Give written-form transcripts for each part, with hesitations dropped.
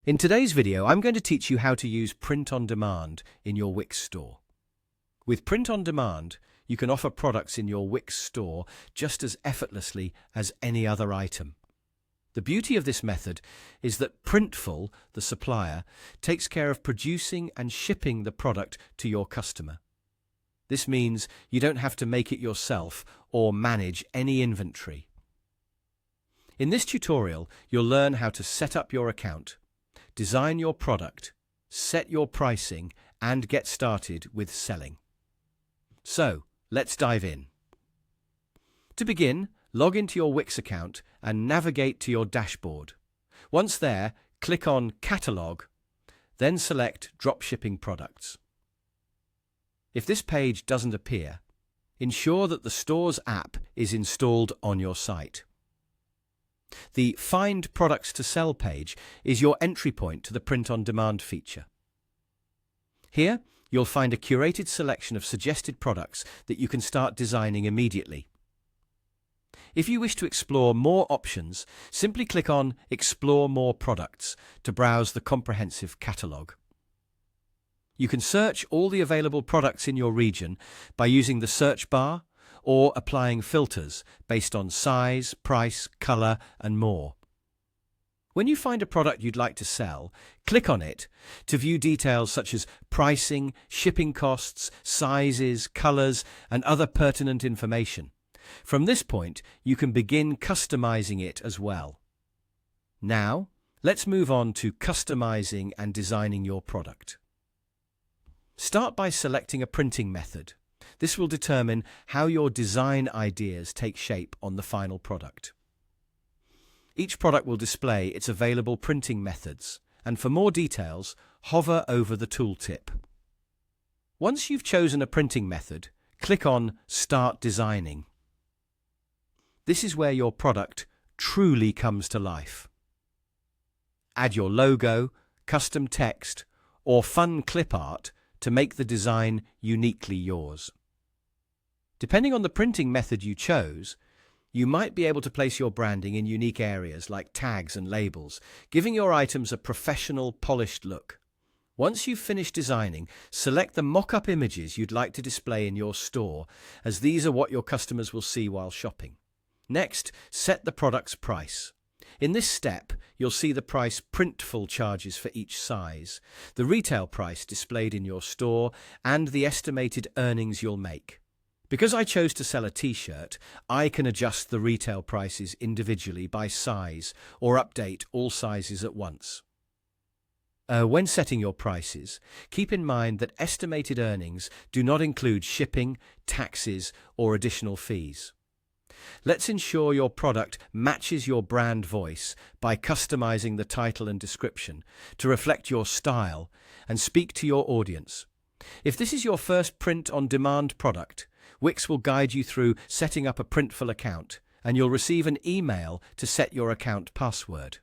In today's video, I'm going to teach you how to use print on demand in your Wix store. With print on demand, you can offer products in your Wix store just as effortlessly as any other item. The beauty of this method is that Printful, the supplier, takes care of producing and shipping the product to your customer. This means you don't have to make it yourself or manage any inventory. In this tutorial, you'll learn how to set up your account, design your product, set your pricing, and get started with selling. So, let's dive in. To begin, log into your Wix account and navigate to your dashboard. Once there, click on Catalog, then select Dropshipping Products. If this page doesn't appear, ensure that the store's app is installed on your site. The Find Products to Sell page is your entry point to the print-on-demand feature. Here, you'll find a curated selection of suggested products that you can start designing immediately. If you wish to explore more options, simply click on Explore More Products to browse the comprehensive catalogue. You can search all the available products in your region by using the search bar or applying filters based on size, price, color, and more. When you find a product you'd like to sell, click on it to view details such as pricing, shipping costs, sizes, colors, and other pertinent information. From this point, you can begin customizing it as well. Now, let's move on to customizing and designing your product. Start by selecting a printing method. This will determine how your design ideas take shape on the final product. Each product will display its available printing methods, and for more details, hover over the tooltip. Once you've chosen a printing method, click on Start Designing. This is where your product truly comes to life. Add your logo, custom text, or fun clip art to make the design uniquely yours. Depending on the printing method you chose, you might be able to place your branding in unique areas like tags and labels, giving your items a professional, polished look. Once you've finished designing, select the mock-up images you'd like to display in your store, as these are what your customers will see while shopping. Next, set the product's price. In this step, you'll see the price Printful charges for each size, the retail price displayed in your store, and the estimated earnings you'll make. Because I chose to sell a t-shirt, I can adjust the retail prices individually by size or update all sizes at once. When setting your prices, keep in mind that estimated earnings do not include shipping, taxes, or additional fees. Let's ensure your product matches your brand voice by customizing the title and description to reflect your style and speak to your audience. If this is your first print-on-demand product, Wix will guide you through setting up a Printful account, and you'll receive an email to set your account password.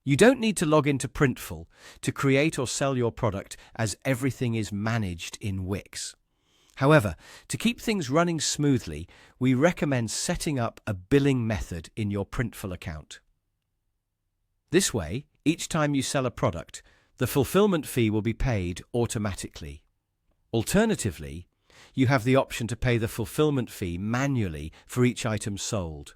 You don't need to log into Printful to create or sell your product, as everything is managed in Wix. However, to keep things running smoothly, we recommend setting up a billing method in your Printful account. This way, each time you sell a product, the fulfillment fee will be paid automatically. Alternatively, you have the option to pay the fulfillment fee manually for each item sold.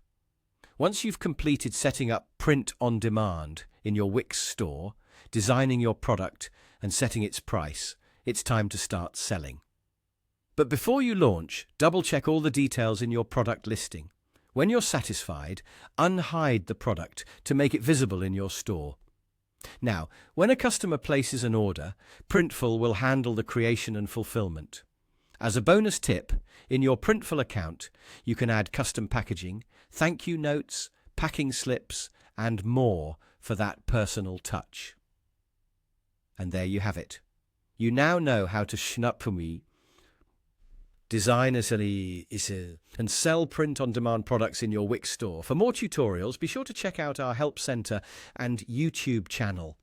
Once you've completed setting up Print on Demand in your Wix store, designing your product, and setting its price, it's time to start selling. But before you launch, double-check all the details in your product listing. When you're satisfied, unhide the product to make it visible in your store. Now, when a customer places an order, Printful will handle the creation and fulfillment. As a bonus tip, in your Printful account, you can add custom packaging, thank you notes, packing slips, and more for that personal touch. And there you have it. You now know how to design and sell print-on-demand products in your Wix store. For more tutorials, be sure to check out our Help Center and YouTube channel.